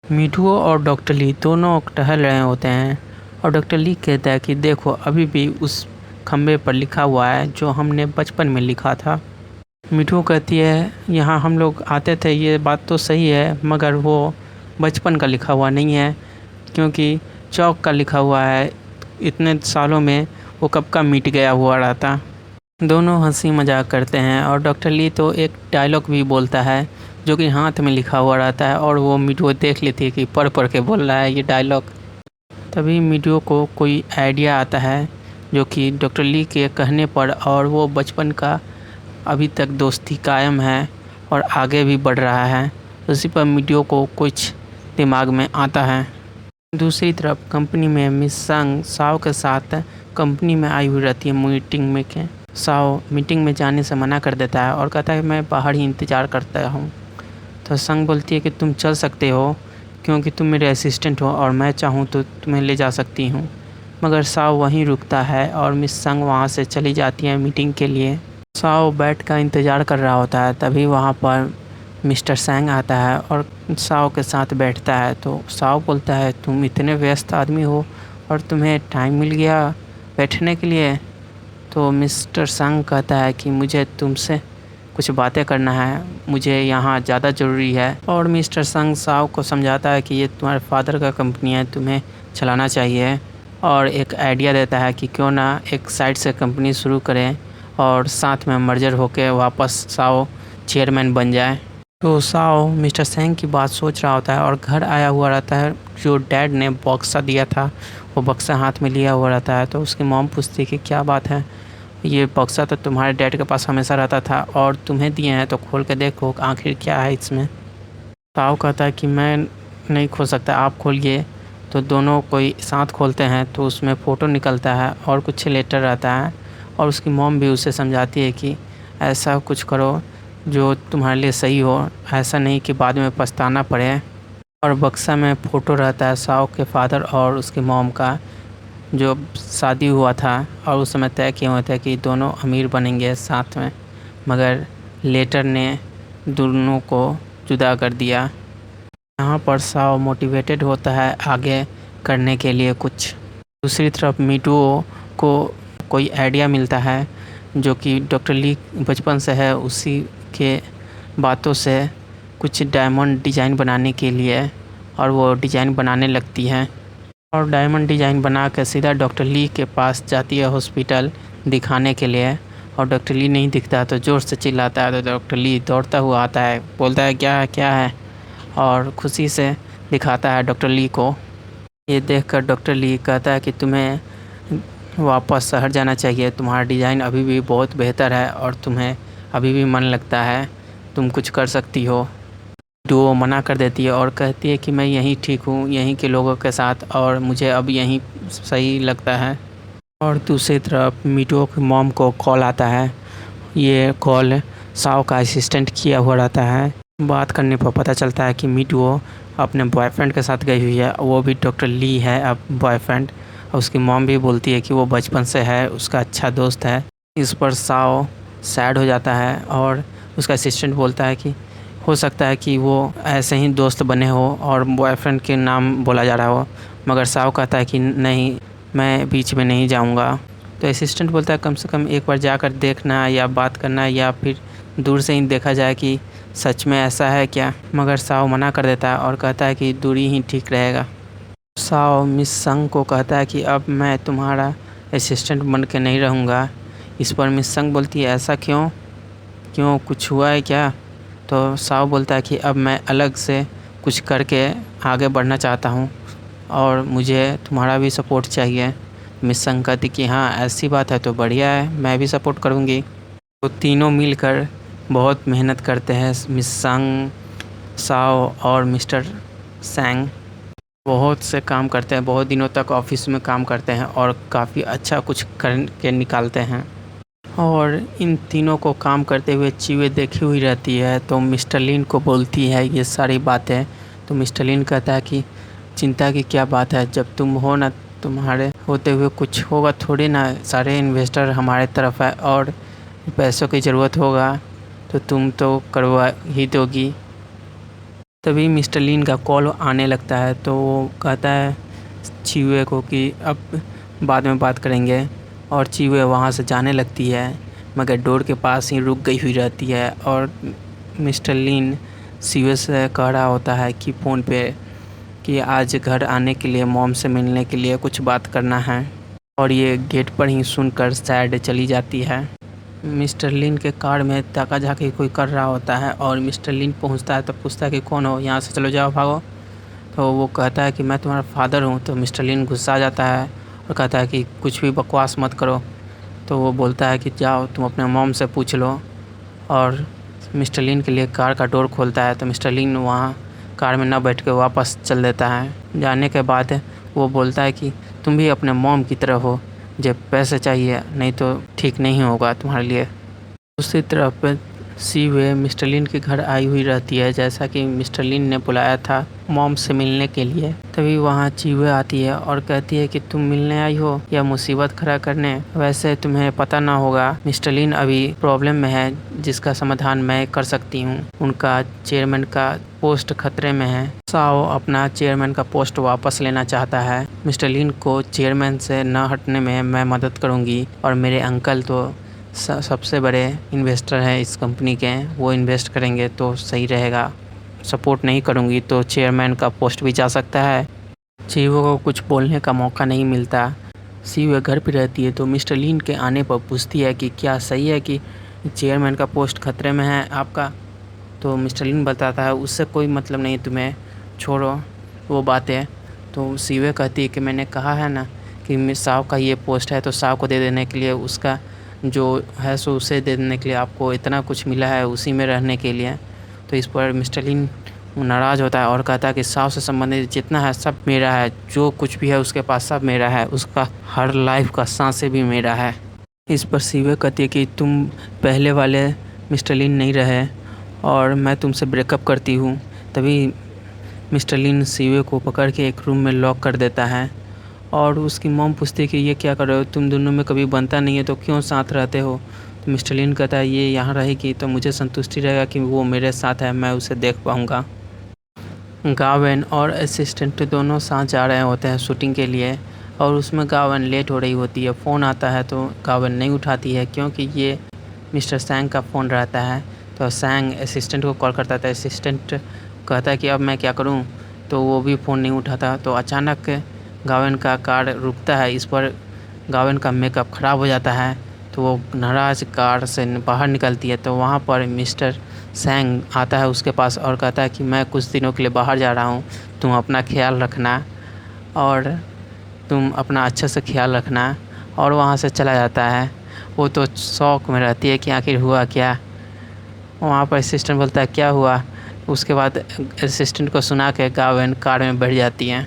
मिठू और doctor Li दोनों टहल रहे होते हैं और डॉक्टर ली कहता है कि देखो अभी भी उस खंबे पर लिखा हुआ है जो हमने बचपन में लिखा था। मिठू कहती है यहाँ हम लोग आते थे, ये बात तो सही है, मगर वो बचपन का लिखा हुआ नहीं है क्योंकि चौक का लिखा हुआ है। इतने सालों में वो कब का मिट गया हुआ रहता। दोनों हंसी मजाक करते हैं और डॉक्टर ली तो एक डायलॉग भी बोलता है जो कि हाथ में लिखा हुआ रहता है और वो मिठू देख लेती है कि पढ़ पढ़ के बोल रहा है ये डायलॉग। तभी मिठू को कोई आइडिया आता है जो कि डॉक्टर ली के कहने पर, और वो बचपन का अभी तक दोस्ती कायम है और आगे भी बढ़ रहा है। उसी पर मिठू को कुछ दिमाग में आता है। दूसरी तरफ कंपनी में मिस संग साव के साथ कंपनी में आई हुई रहती है मीटिंग में के। साव मीटिंग में जाने से मना कर देता है और कहता है मैं बाहर ही इंतज़ार करता हूँ। तो संग बोलती है कि तुम चल सकते हो क्योंकि तुम मेरे असिस्टेंट हो और मैं चाहूँ तो तुम्हें ले जा सकती हूँ। मगर साव वहीं रुकता है और मिस संग वहाँ से चली जाती है मीटिंग के लिए। साव बैठ का इंतज़ार कर रहा होता है, तभी वहाँ पर मिस्टर सैंग आता है और साव के साथ बैठता है। तो साव बोलता है तुम इतने व्यस्त आदमी हो और तुम्हें टाइम मिल गया बैठने के लिए। तो मिस्टर संग कहता है कि मुझे तुमसे कुछ बातें करना है, मुझे यहाँ ज़्यादा ज़रूरी है। और मिस्टर संग साव को समझाता है कि ये तुम्हारे फादर का कंपनी है, तुम्हें चलाना चाहिए, और एक आइडिया देता है कि क्यों ना एक साइड से कंपनी शुरू करें और साथ में मर्जर होकर वापस साव चेयरमैन बन जाए। तो साव मिस्टर सेंग की बात सोच रहा होता है और घर आया हुआ रहता है। जो डैड ने बक्सा दिया था वो बक्सा हाथ में लिया हुआ रहता है। तो उसकी मॉम पूछती है कि क्या बात है, ये बक्सा तो तुम्हारे डैड के पास हमेशा रहता था और तुम्हें दिए हैं, तो खोल के देखो आखिर क्या है इसमें। साव कहता है कि मैं नहीं खोल सकता, आप खोलिए। तो दोनों कोई साथ खोलते हैं तो उसमें फ़ोटो निकलता है और कुछ लेटर रहता है। और उसकी मॉम भी उसे समझाती है कि ऐसा कुछ करो जो तुम्हारे लिए सही हो, ऐसा नहीं कि बाद में पछताना पड़े। और बक्सा में फ़ोटो रहता है साव के फादर और उसकी मॉम का, जो शादी हुआ था और उस समय तय किए हुए थे कि दोनों अमीर बनेंगे साथ में, मगर लेटर ने दोनों को जुदा कर दिया। यहाँ पर साव मोटिवेटेड होता है आगे करने के लिए कुछ। दूसरी तरफ मिटुओ को कोई आइडिया मिलता है जो कि डॉक्टर ली बचपन से है, उसी के बातों से कुछ डायमंड डिज़ाइन बनाने के लिए, और वो डिज़ाइन बनाने लगती है और डायमंड डिज़ाइन बना कर सीधा डॉक्टर ली के पास जाती है हॉस्पिटल दिखाने के लिए। और डॉक्टर ली नहीं दिखता तो ज़ोर से चिल्लाता है, तो डॉक्टर ली दौड़ता हुआ आता है, बोलता है क्या है, और खुशी से दिखाता है डॉक्टर ली को। ये देखकर डॉक्टर ली कहता है कि तुम्हें वापस शहर जाना चाहिए, तुम्हारा डिज़ाइन अभी भी बहुत बेहतर है और तुम्हें अभी भी मन लगता है, तुम कुछ कर सकती हो। वो मना कर देती है और कहती है कि मैं यहीं ठीक हूँ, यहीं के लोगों के साथ, और मुझे अब यहीं सही लगता है। और दूसरी तरफ मिटुओ की मॉम को कॉल आता है। ये कॉल साव का असिस्टेंट किया हुआ रहता है। बात करने पर पता चलता है कि मिटुओ अपने बॉयफ्रेंड के साथ गई हुई है, वो भी डॉक्टर ली है अब बॉयफ्रेंड। और उसकी मॉम भी बोलती है कि वो बचपन से है, उसका अच्छा दोस्त है। इस पर साव सैड हो जाता है और उसका असिस्टेंट बोलता है कि हो सकता है कि वो ऐसे ही दोस्त बने हो और बॉयफ्रेंड के नाम बोला जा रहा हो, मगर साव कहता है कि नहीं, मैं बीच में नहीं जाऊंगा। तो असिस्टेंट बोलता है कम से कम एक बार जाकर देखना या बात करना, या फिर दूर से ही देखा जाए कि सच में ऐसा है क्या। मगर साव मना कर देता है और कहता है कि दूरी ही ठीक रहेगा। साव मिस संग को कहता है कि अब मैं तुम्हारा असिस्टेंट बन के नहीं रहूँगा। इस पर मिस संग बोलती है ऐसा क्यों कुछ हुआ है क्या। तो साव बोलता है कि अब मैं अलग से कुछ करके आगे बढ़ना चाहता हूँ और मुझे तुम्हारा भी सपोर्ट चाहिए। मिस संग कहती कि हाँ ऐसी बात है तो बढ़िया है, मैं भी सपोर्ट करूँगी। तो तीनों मिलकर बहुत मेहनत करते हैं, मिस संग, साव और मिस्टर सैंग बहुत से काम करते हैं, बहुत दिनों तक ऑफिस में काम करते हैं और काफ़ी अच्छा कुछ करके निकालते हैं। और इन तीनों को काम करते हुए चीवे देखी हुई रहती है, तो मिस्टर लिन को बोलती है ये सारी बातें। तो मिस्टर लिन कहता है कि चिंता की क्या बात है, जब तुम हो ना, तुम्हारे होते हुए कुछ होगा थोड़ी ना, सारे इन्वेस्टर हमारे तरफ है और पैसों की ज़रूरत होगा तो तुम तो करवा ही दोगी। तभी मिस्टर लिन का कॉल आने लगता है, तो वो कहता है चीवे को कि अब बाद में बात करेंगे, और चीवे वहाँ से जाने लगती है, मगर डोर के पास ही रुक गई हुई रहती है। और मिस्टर लिन चीवे से कह रहा होता है कि फ़ोन पे कि आज घर आने के लिए, मॉम से मिलने के लिए कुछ बात करना है, और ये गेट पर ही सुनकर साइड चली जाती है। मिस्टर लिन के कार में ताका झाकी कोई कर रहा होता है, और मिस्टर लिन पहुंचता है तो पूछता है कि कौन हो, यहाँ से चलो जाओ भागो। तो वो कहता है कि मैं तुम्हारा फादर हूँ। तो मिस्टर लिन गुस्सा जाता है और कहता है कि कुछ भी बकवास मत करो। तो वो बोलता है कि जाओ तुम अपने मॉम से पूछ लो, और मिस्टर लिन के लिए कार का डोर खोलता है। तो मिस्टर लिन वहाँ कार में ना बैठ के वापस चल देता है। जाने के बाद वो बोलता है कि तुम भी अपने मॉम की तरह हो, जब पैसे चाहिए, नहीं तो ठीक नहीं होगा तुम्हारे लिए। दूसरी तरफ सीवे मिस्टर लिन के घर आई हुई रहती है, जैसा कि मिस्टर लिन ने बुलाया था मॉम से मिलने के लिए। तभी वहाँ चीवे आती है और कहती है कि तुम मिलने आई हो या मुसीबत खड़ा करने। वैसे तुम्हें पता ना होगा, मिस्टर लिन अभी प्रॉब्लम में है जिसका समाधान मैं कर सकती हूँ। उनका चेयरमैन का पोस्ट खतरे में है। साओ अपना चेयरमैन का पोस्ट वापस लेना चाहता है। मिस्टर लिन को चेयरमैन से न हटने में मैं मदद करूँगी, और मेरे अंकल तो सबसे बड़े इन्वेस्टर हैं इस कंपनी के, वो इन्वेस्ट करेंगे तो सही रहेगा। सपोर्ट नहीं करूँगी तो चेयरमैन का पोस्ट भी जा सकता है। चीवो को कुछ बोलने का मौका नहीं मिलता। सीवे घर पे रहती है तो मिस्टर लिन के आने पर पूछती है कि क्या सही है कि चेयरमैन का पोस्ट खतरे में है आपका। तो मिस्टर लिन बताता है उससे कोई मतलब नहीं तुम्हें, छोड़ो वो बातें। तो सीवे कहती है कि मैंने कहा है ना कि साव का ये पोस्ट है, तो साव को दे देने के लिए, उसका जो है सो उसे दे देने के लिए आपको इतना कुछ मिला है, उसी में रहने के लिए। तो इस पर मिस्टर लिन नाराज़ होता है और कहता है कि साव से संबंधित जितना है सब मेरा है, जो कुछ भी है उसके पास सब मेरा है, उसका हर लाइफ का सांसें भी मेरा है। इस पर सीवे कहती है कि तुम पहले वाले मिस्टर लिन नहीं रहे और मैं तुमसे ब्रेकअप करती हूँ। तभी मिस्टर लिन सीवे को पकड़ के एक रूम में लॉक कर देता है, और उसकी मॉम पूछती है कि ये क्या कर रहे हो, तुम दोनों में कभी बनता नहीं है तो क्यों साथ रहते हो। तो मिस्टर लिन कहता है ये यहाँ रहेगी तो मुझे संतुष्टि रहेगा कि वो मेरे साथ है, मैं उसे देख पाऊँगा। गावेन और असिस्टेंट दोनों साथ जा रहे होते हैं शूटिंग के लिए, और उसमें गावेन लेट हो रही होती है। फ़ोन आता है तो गावेन नहीं उठाती है, क्योंकि ये मिस्टर सैंग का फ़ोन रहता है। तो सैंग असिस्टेंट को कॉल करता था। असिस्टेंट कहता है कि अब मैं क्या करूं, तो वो भी फ़ोन नहीं उठाता। तो अचानक गावेन का कार रुकता है। इस पर गावेन का मेकअप ख़राब हो जाता है, तो वो नाराज़ कार से बाहर निकलती है। तो वहाँ पर मिस्टर सैंग आता है उसके पास और कहता है कि मैं कुछ दिनों के लिए बाहर जा रहा हूँ, तुम अपना ख्याल रखना, और तुम अपना अच्छे से ख्याल रखना। और वहाँ से चला जाता है। वो तो शौक में रहती है कि आखिर हुआ क्या। वहाँ पर असिस्टेंट बोलता है क्या हुआ। उसके बाद असिस्टेंट को सुना के गावेन कार में बैठ जाती है।